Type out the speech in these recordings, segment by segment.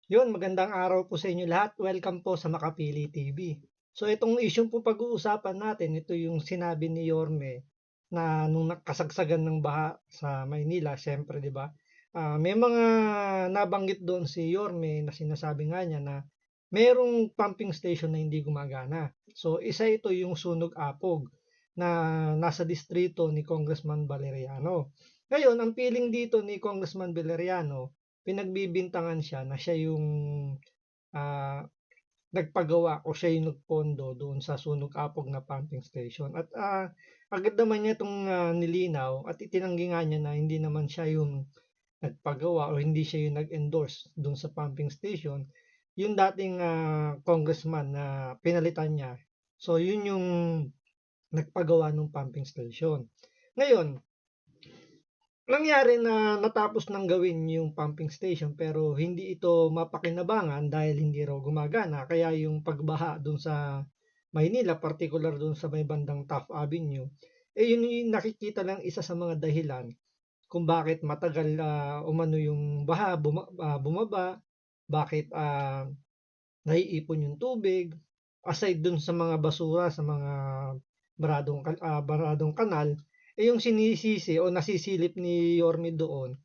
Yun, magandang araw po sa inyo lahat. Welcome po sa Makapili TV. So itong issue po pag-uusapan natin, ito yung sinabi ni Yorme na nung nakasagsagan ng baha sa Maynila, siyempre 'di ba? May mga nabanggit doon si Yorme na sinasabi nga niya na merong pumping station na hindi gumagana. So isa ito yung Sunog Apog na nasa distrito ni Congressman Valeriano. Ngayon, ang piling dito ni Congressman Valeriano, pinagbibintangan siya na siya yung ah, nagpagawa o siya yung nagpondo doon sa Sunog Apog na pumping station. At agad naman niya itong nilinaw at itinanggi nga niya na hindi naman siya yung nagpagawa o hindi siya yung nag-endorse doon sa pumping station. Yung dating congressman na pinalitan niya. So yun yung nagpagawa ng pumping station. Ngayon, nangyari na natapos ng gawin yung pumping station pero hindi ito mapakinabangan dahil hindi raw gumagana. Kaya yung pagbaha dun sa Maynila, particular dun sa may bandang Taft Avenue, yun yung nakikita lang isa sa mga dahilan kung bakit matagal umano yung baha, bumaba, bakit naiipon yung tubig, aside dun sa mga basura, sa mga baradong kanal, yung sinisisi o nasisilip ni Yorme doon,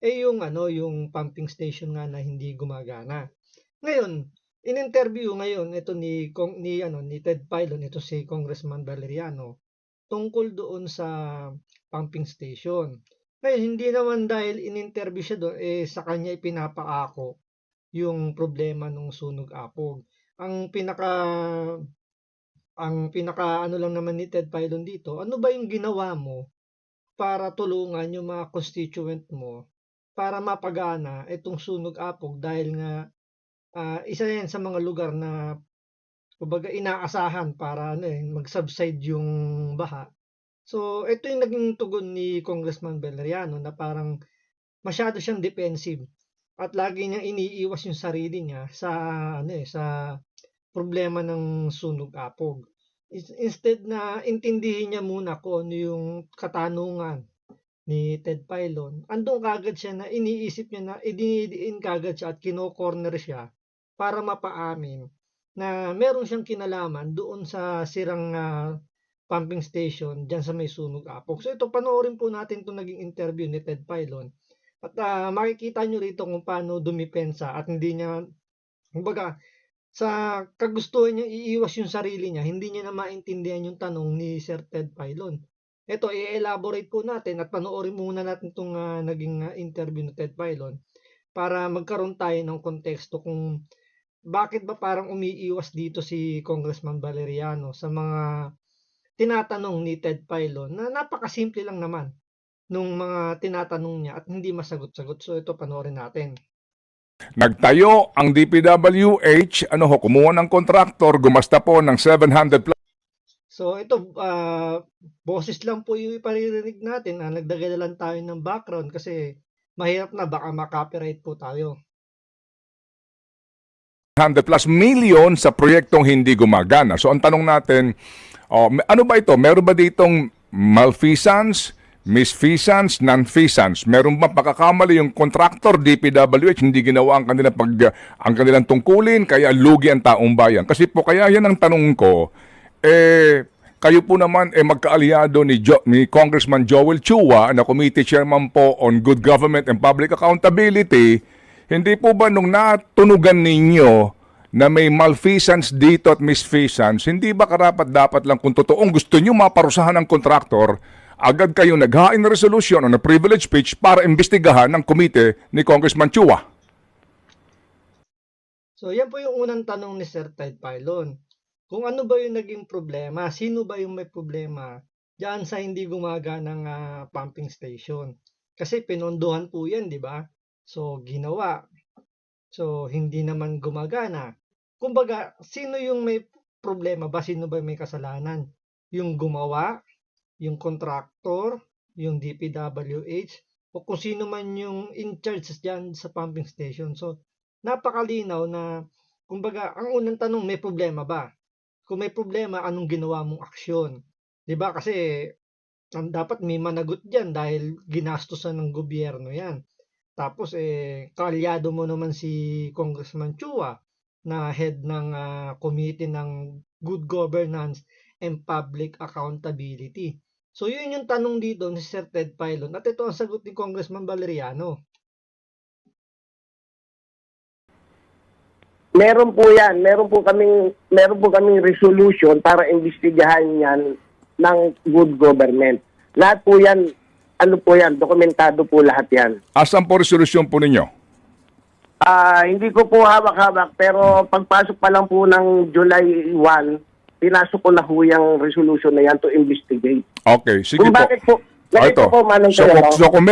yung ano, yung pumping station nga na hindi gumagana. Ngayon, in-interview ngayon ito ni Ted Filon, ito si Congressman Valeriano, tungkol doon sa pumping station. Ngayon, hindi naman dahil in-interview siya doon, sa kanya ipinapaako yung problema ng sunog apog. Ang pinaka ang pinaka ano lang naman ni Ted Filon dito, ano ba yung ginawa mo para tulungan yung mga constituent mo para mapagana itong sunog apog dahil nga isa yan sa mga lugar na kumbaga inaasahan para ano mag-subside yung baha. So ito yung naging tugon ni Congressman Valeriano na parang masyado siyang defensive at lagi niyang iniiwas yung sarili niya sa sa problema ng sunog apog. Instead na intindihin niya muna kung ano yung katanungan ni Ted Filon, andun kagad siya na iniisip niya na idinidiin kagad siya at kino-corner siya para mapaamin na meron siyang kinalaman doon sa sirang pumping station dyan sa may sunog apog. So ito, panoorin po natin itong naging interview ni Ted Filon at makikita nyo rito kung paano dumipensa at hindi niya, kumbaga, sa kagustuhan niya iiwas yung sarili niya, hindi niya na maintindihan yung tanong ni Sir Ted Filon. Ito, i-elaborate po natin at panoorin muna natin itong naging interview ni Ted Filon para magkaroon tayo ng konteksto kung bakit ba parang umiiwas dito si Congressman Valeriano sa mga tinatanong ni Ted Filon na napakasimple lang naman nung mga tinatanong niya at hindi masagot-sagot. So ito, panoorin natin. Nagtayo ang DPWH, kumuha ng kontraktor, gumasta po ng 700 plus. So ito, boses lang po yung iparirinig natin. Nagdagala lang tayo ng background kasi mahirap na baka ma-copyright po tayo. 100 plus million sa proyektong hindi gumagana. So ang tanong natin, ano ba ito? Meron ba ditong malfeasance, misfeasance, non-feasance? Meron ba pagkakamali yung contractor, DPWH, hindi ginawa ang kanilang tungkulin, kaya lugi ang taong bayan? Kasi po kaya yan ang tanong ko, kayo po naman magkaalyado ni Congressman Joel Chua na Committee Chairman po on Good Government and Public Accountability. Hindi po ba nung natunugan ninyo na may malfeasance dito at misfeasance, hindi ba karapat dapat lang kung totoong gusto nyo maparusahan ng kontraktor, agad kayo naghain ng resolution o na privilege speech para imbestigahan ng komite ni Congressman Chua? So yan po yung unang tanong ni Sir Ted Filon. Kung ano ba yung naging problema, sino ba yung may problema diyan sa hindi gumaganang pumping station? Kasi pinondohan po yan, di ba? So ginawa. So hindi naman gumagana. Kumbaga, sino yung may problema ba? Sino ba may kasalanan? Yung gumawa, yung contractor, yung DPWH, o kung sino man yung in charge dyan sa pumping station. So, napakalinaw na, kumbaga, ang unang tanong, may problema ba? Kung may problema, anong ginawa mong aksyon? 'Di ba? Kasi dapat may managot diyan dahil ginastusan ng gobyerno 'yan. Tapos kaalyado mo naman si Congressman Chua na head ng Committee ng Good Governance and Public Accountability. So yun yung tanong dito ni Sir Ted Filon at ito ang sagot ni Congressman Valeriano. Meron po yan. Meron po kaming resolution para imbestigahan yan ng good government. Lahat po yan, dokumentado po lahat yan. Asan po resolusyon po ninyo? Hindi ko po hawak-hawak, pero pagpasok pa lang po ng July 1, pinasok ko na po yung resolution na yan to investigate. Okay, sige Kung po. bakit po, ganito po, Manong Telmo, Kung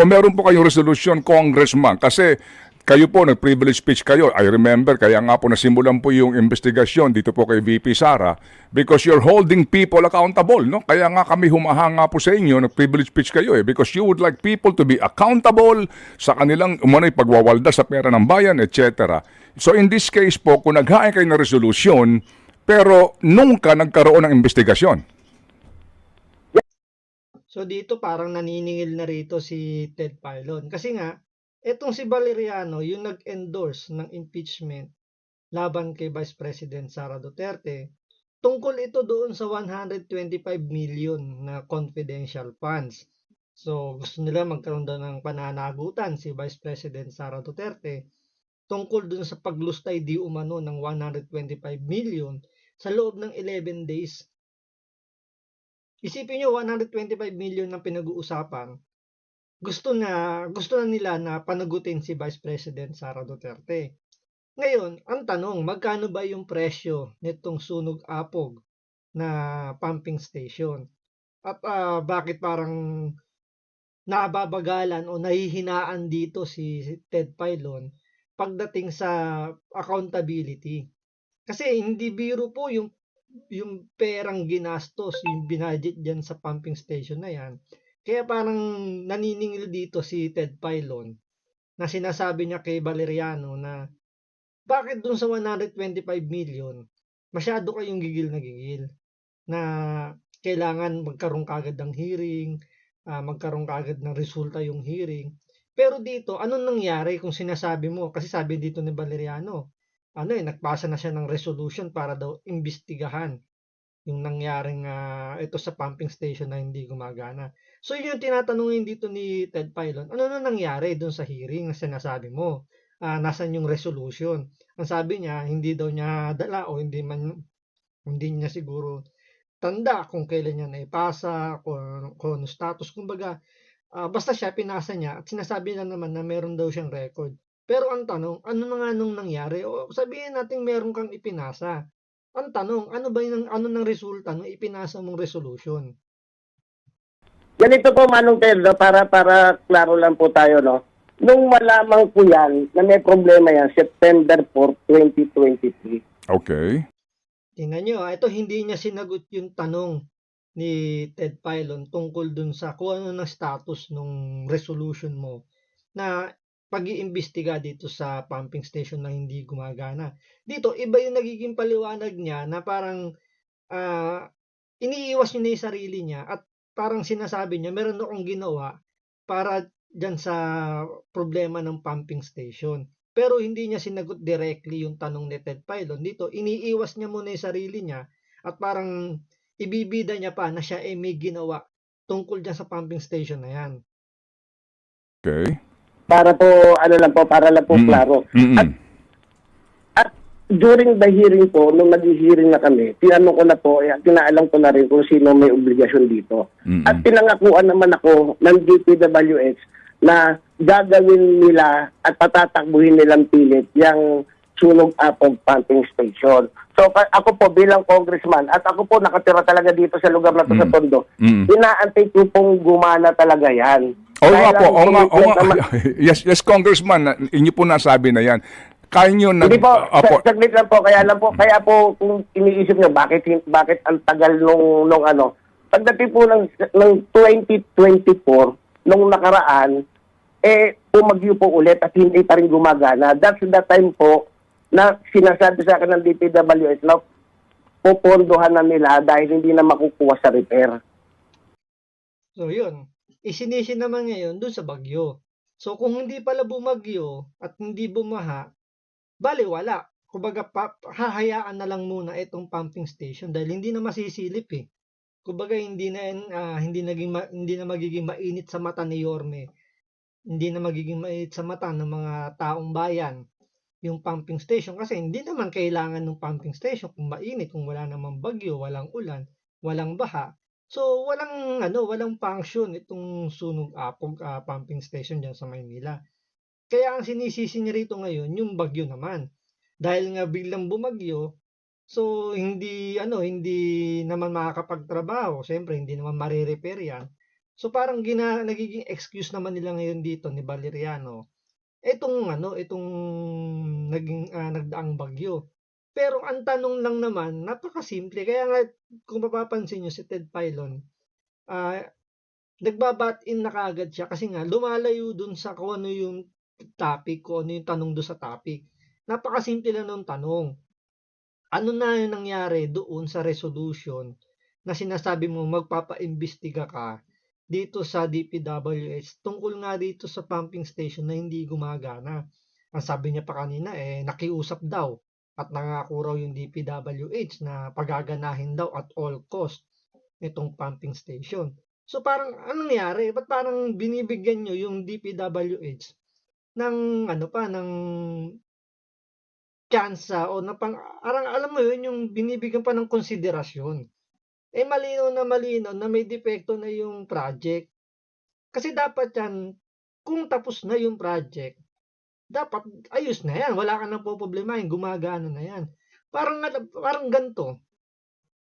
meron po kayong resolution, Congressman, kasi kayo po, nag-privilege speech kayo. I remember, kaya nga po nasimulan po yung investigasyon dito po kay VP Sara because you're holding people accountable, no? Kaya nga kami humahanga po sa inyo, nag-privilege speech kayo because you would like people to be accountable sa kanilang umunay pagwawalda sa pera ng bayan, etc. So in this case po, kung naghain kayo ng resolution, pero nung ka nagkaroon ng investigasyon. So dito parang naniningil na rito si Ted Filon kasi nga etong si Valeriano yung nag-endorse ng impeachment laban kay Vice President Sara Duterte. Tungkol ito doon sa 125 million na confidential funds. So gusto nila magkaroon daw ng pananagutan si Vice President Sara Duterte tungkol doon sa paglustay di umano ng 125 million sa loob ng 11 days. Isipin nyo, 125 million na pinag-uusapan. Gusto na nila na panagutin si Vice President Sara Duterte. Ngayon, ang tanong, magkano ba yung presyo nitong sunog-apog na pumping station? At bakit parang nababagalan o nahihinaan dito si Ted Filon pagdating sa accountability? Kasi hindi biro po yung perang ginastos, yung binudget dyan sa pumping station na yan. Kaya parang naniningil dito si Ted Filon na sinasabi niya kay Valeriano na bakit dun sa 125 million masyado kayong gigil na kailangan magkaroon kagad ng hearing, magkaroon kagad ng resulta yung hearing. Pero dito, anong nangyari kung sinasabi mo? Kasi sabi dito ni Valeriano, nagpasa na siya ng resolution para daw imbestigahan yung nangyaring ito sa pumping station na hindi gumagana. So yun yung tinatanungin dito ni Ted Filon. Ano na nangyari dun sa hearing na sinasabi mo? Nasaan yung resolution? Ang sabi niya, hindi daw niya dala o hindi niya siguro tanda kung kailan niya naipasa, kung status. Kumbaga, basta siya, pinasa niya at sinasabi lang naman na meron daw siyang record. Pero ang tanong, ano na nga nung nangyari? O sabihin natin meron kang ipinasa. Ang tanong, ano ng resulta ng ipinasa mong resolution? Ganito po, Manong Telmo, para klaro lang po tayo, no? Nung malamang po yan, na may problema yan, September 4, 2023. Okay. Tingnan nyo, ito hindi niya sinagot yung tanong ni Ted Filon tungkol dun sa kung ano ng status nung resolution mo na pag-iimbestiga dito sa pumping station na hindi gumagana. Dito, iba yung nagiging paliwanag niya na parang iniiwas niya na yung sarili niya at parang sinasabi niya, meron akong ginawa para dyan sa problema ng pumping station. Pero hindi niya sinagot directly yung tanong ni Ted Filon. Dito, iniiwas niya muna yung sarili niya at parang ibibida niya pa na siya may ginawa tungkol dyan sa pumping station na yan. Okay. Para po, para lang po klaro. At during the hearing po, nung nag-hearing na kami, tinanong ko na po, tinaalam ko na rin kung sino may obligasyon dito. At pinangakuan naman ako ng DPWH na gagawin nila at patatakbuhin nilang pilit yung sunog-apog pumping station. So ako po bilang congressman at ako po nakatira talaga dito sa lugar na to sa Tondo, inaantay ko pong gumana talaga yan. Oo nga po, yes, Congressman, inyo po nasabi na yan. Kaya nyo Hindi po, saglit lang po, kaya po kung iniisip nyo, bakit ang tagal nung ano, pagdating po ng 2024, nung nakaraan, pumagyo po ulit at hindi pa rin gumagana. That's the time po na sinasabi sa akin ng DPWH na pupondohan na nila dahil hindi na makukuha sa repair. So yun, isinisi naman ngayon dun sa bagyo. So kung hindi pala bumagyo at hindi bumaha, balewala. Kumbaga hahayaan na lang muna itong pumping station dahil hindi na masisilip eh. Kumbaga hindi na magiging mainit sa mata ni Yorme. Hindi na magiging mainit sa mata ng mga taong bayan yung pumping station kasi hindi naman kailangan ng pumping station kung mainit, kung wala namang bagyo, walang ulan, walang baha. So walang function itong Sunog Apog pumping station diyan sa Maynila. Kaya ang sinisisi niya rito ngayon yung bagyo naman. Dahil nga biglang bumagyo, so hindi naman makakapagtrabaho. Siyempre hindi naman mare-repair 'yan. So parang nagiging excuse naman nila ngayon dito ni Valeriano itong nagdaang bagyo. Pero ang tanong lang naman, napakasimple. Kaya nga kung mapapansin niyo si Ted Filon, ah, nagba-butt-in na kaagad siya kasi nga lumalayo dun sa kung ano yung topic, kung ano yung tanong doon sa topic. Napakasimple lang ng tanong. Ano na yung nangyari doon sa resolution na sinasabi mo magpapaimbestiga ka dito sa DPWH tungkol nga dito sa pumping station na hindi gumagana. Ang sabi niya pa kanina nakiusap daw at nangako raw yung DPWH na pagaganahin daw at all cost itong pumping station. So parang anong nangyari? Ba't parang binibigyan nyo yung DPWH ng ng tsansa o parang alam mo yun, yung binibigyan pa ng konsiderasyon. Malinaw na may depekto na yung project. Kasi dapat yan, kung tapos na yung project, dapat ayos na yan. Wala ka nang poproblemahin, gumagana na yan. Parang ganito,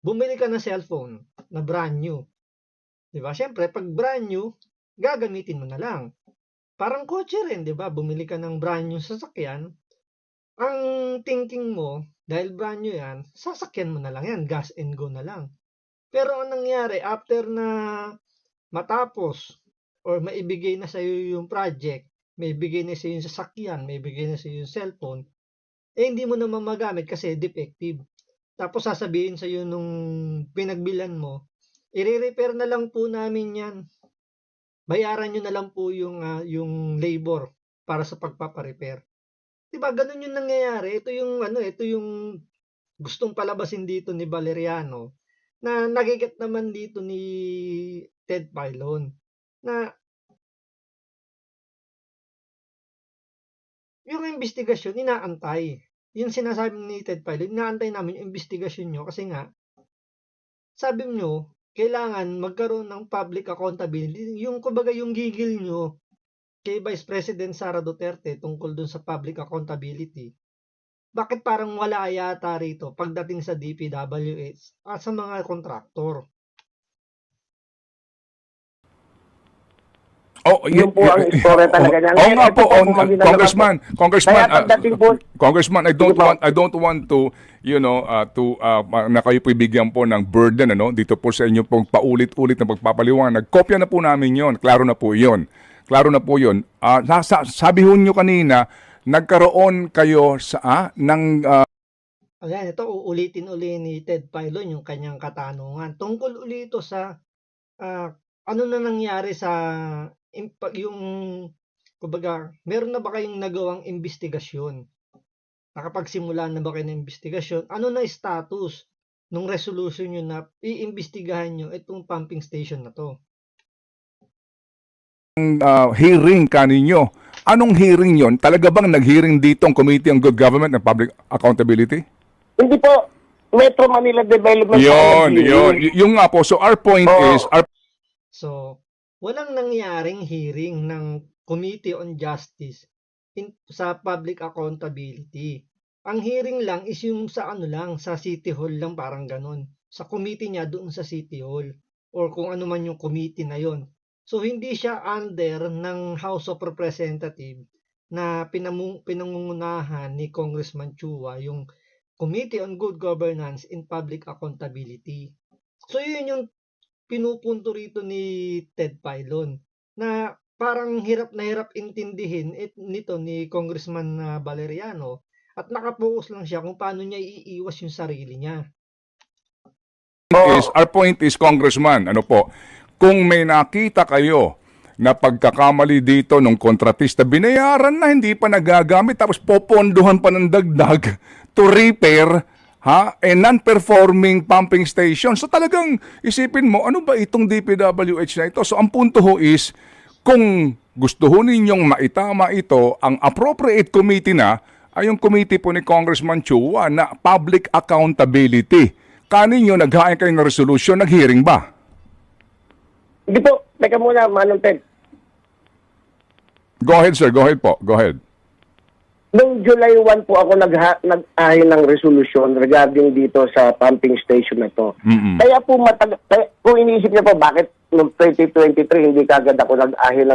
bumili ka ng cellphone na brand new. Diba? Siyempre, pag brand new, gagamitin mo na lang. Parang kotse rin, diba? Bumili ka ng brand new sasakyan, ang thinking mo, dahil brand new yan, sasakyan mo na lang yan, gas and go na lang. Pero ang nangyari, after na matapos or maibigay na sa iyo yung project, maibigay na sa iyo yung sasakyan, maibigay na sa iyo yung cellphone, hindi mo naman magamit kasi defective. Tapos sasabihin sa iyo nung pinagbilan mo, i-repair na lang po namin yan. Bayaran nyo na lang po yung labor para sa pagpapa-repair. Diba, ganun yung nangyayari. Ito yung gustong palabasin dito ni Valeriano na nagiget naman dito ni Ted Filon na yung investigasyon inaantay. Yung sinasabi ni Ted Filon, inaantay namin yung investigasyon nyo kasi nga sabi nyo, kailangan magkaroon ng public accountability. Yung kumbaga yung gigil nyo kay Vice President Sara Duterte tungkol dun sa public accountability, bakit parang wala yata rito pagdating sa DPWH at sa mga kontraktor? Yun po ang istorya talaga niya. Oo nga po, Congressman. Congressman, I don't want to, na kayo po ibigyan po ng burden, dito po sa inyo pong paulit-ulit na pagpapaliwanag. Kopya na po namin yon, klaro na po yon. Sabi ho nyo kanina, nagkaroon kayo ng Ayan, ito uulitin uli ni Ted Filon yung kanyang katanungan. Tungkol uli ito sa ano na nangyari sa kumbaga, meron na ba kayong nagawang investigasyon? Nakapagsimula na ba kayo ng investigasyon? Ano na status nung resolution nyo na iimbestigahan nyo itong pumping station na to? Hearing kaninyo. Anong hearing yon? Talaga bang nag-hearing dito ang Committee on Good Government and Public Accountability? Hindi po. Metro Manila Development. Yung nga po. So our point is... So, walang nangyaring hearing ng Committee on Justice sa Public Accountability. Ang hearing lang is yung sa sa City Hall lang, parang ganun. Sa committee niya doon sa City Hall or kung ano man yung committee na yon. So hindi siya under ng House of Representatives na pinangungunahan ni Congressman Chua, yung Committee on Good Governance and Public Accountability. So yun yung pinupunto rito ni Ted Filon na parang hirap na hirap intindihin nito ni Congressman Valeriano at nakapokus lang siya kung paano niya iiwas yung sarili niya. Our point is, Congressman, kung may nakita kayo na pagkakamali dito ng kontratista, binayaran na, hindi pa nagagamit, tapos popondohan pa ng dagdag to repair a non-performing pumping station. So talagang isipin mo, ano ba itong DPWH na ito? So ang punto ho is, kung gusto ho ninyong maitama ito, ang appropriate committee na ay yung committee po ni Congressman Chua na public accountability. Kaninyo naghain kayo ng resolution, nag-hearing ba? Hindi po, teka muna, Manong Ted. Go ahead, sir. Go ahead po. Go ahead. Noong July 1 po ako nag-ahin ng resolution regarding dito sa pumping station na to. Kaya po kung iniisip niyo po bakit noong 2023 hindi kagad ako nag-ahin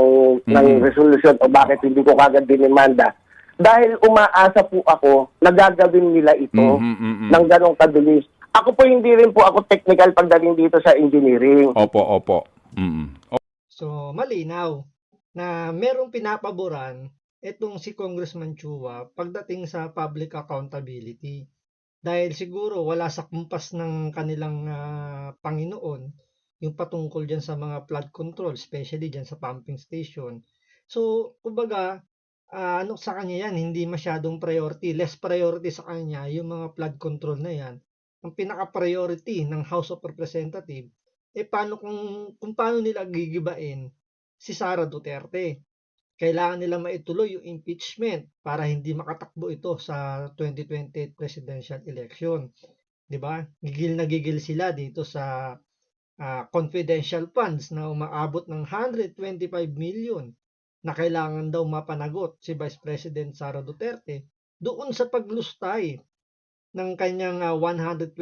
ng resolution o bakit hindi ko kagad dinimanda. Dahil umaasa po ako na gagawin nila ito ng ganong kabilis. Ako po hindi rin po ako technical pagdating dito sa engineering. Opo, opo. So, malinaw na merong pinapaboran itong si Congressman Chua pagdating sa public accountability. Dahil siguro wala sa kumpas ng kanilang Panginoon yung patungkol dyan sa mga flood control, especially dyan sa pumping station. So, kumbaga, ano sa kanya yan, hindi masyadong priority. Less priority sa kanya yung mga flood control na yan. Ang pinaka-priority ng House of Representatives, paano kung paano nila gigibain si Sara Duterte. Kailangan nila maituloy yung impeachment para hindi makatakbo ito sa 2028 presidential election. 'Di ba? Gigil na gigil sila dito sa confidential funds na umaabot ng 125 million na kailangan daw mapanagot si Vice President Sara Duterte doon sa paglustay ng kanyang 125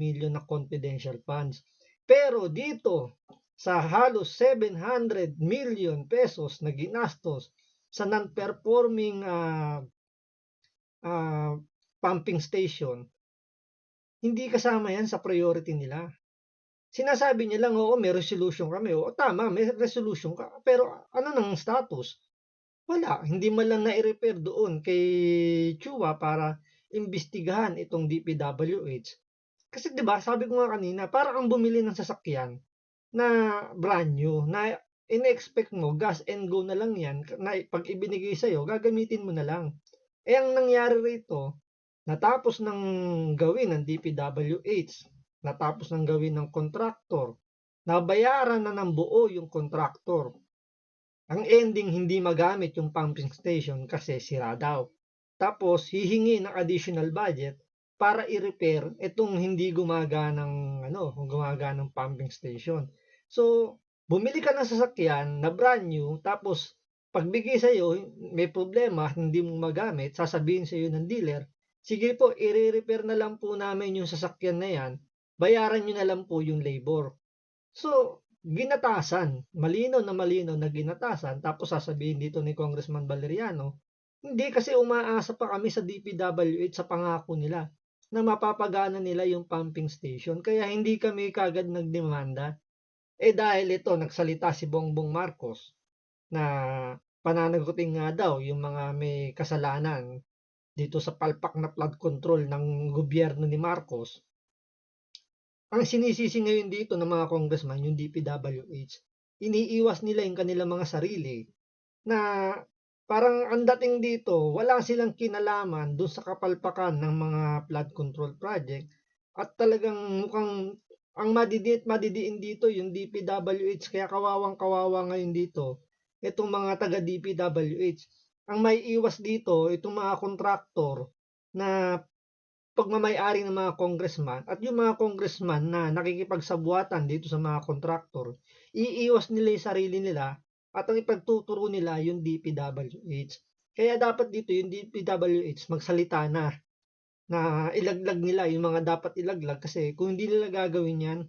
million na confidential funds. Pero dito, sa halos 700 million pesos na ginastos sa non-performing pumping station, hindi kasama yan sa priority nila. Sinasabi niya lang, oo, may resolution kami. Oo, tama, may resolution ka. Pero ano nang status? Wala. Hindi man lang na-repair doon kay Chua para imbestigahan itong DPWH. Kasi 'di ba, sabi ko nga kanina, para kang bumili ng sasakyan na brand new, na in-expect mo gas and go na lang 'yan, na pag ibinigay sa iyo, gagamitin mo na lang. Ang nangyari rito, natapos ng gawin ng DPWH, natapos ng gawin ng contractor, nabayaran na ng buo yung contractor. Ang ending, hindi magamit yung pumping station kasi sira daw. Tapos hihingi ng additional budget para i-repair itong hindi gumaganang pumping station. So, bumili ka ng sasakyan na brand new, tapos pagbigay sa iyo may problema, hindi mo magamit, sasabihin sa iyo ng dealer, sige po, i-repair na lang po namin yung sasakyan na yan, bayaran niyo na lang po yung labor. So, ginatasan, malinaw na ginatasan, tapos sasabihin dito ni Congressman Valeriano, hindi kasi umaasa pa kami sa DPWH sa pangako nila na mapapagana nila yung pumping station. Kaya hindi kami kagad nagdemanda. Dahil ito, nagsalita si Bongbong Marcos na pananagutin nga daw yung mga may kasalanan dito sa palpak na flood control ng gobyerno ni Marcos. Ang sinisisi ngayon dito ng mga congressman, yung DPWH, iniiwas nila yung kanilang mga sarili na parang ang dating dito, wala silang kinalaman doon sa kapalpakan ng mga flood control project at talagang mukhang ang madidiin dito yung DPWH, kaya kawawang-kawawa ngayon dito itong mga taga DPWH. Ang may iwas dito, itong mga kontraktor na pagmamay-ari ng mga congressman at yung mga congressman na nakikipagsabuatan dito sa mga kontraktor, iiwas nila yung sarili nila at ang ipagtuturo nila yung DPWH. Kaya dapat dito yung DPWH magsalita na ilaglag nila yung mga dapat ilaglag, kasi kung hindi nila gagawin yan,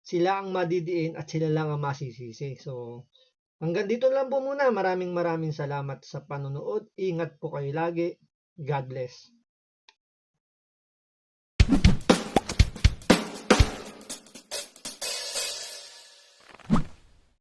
sila ang madidiin at sila lang ang masisisi. So, hanggang dito lang po muna. Maraming salamat sa panonood. Ingat po kayo lagi. God bless.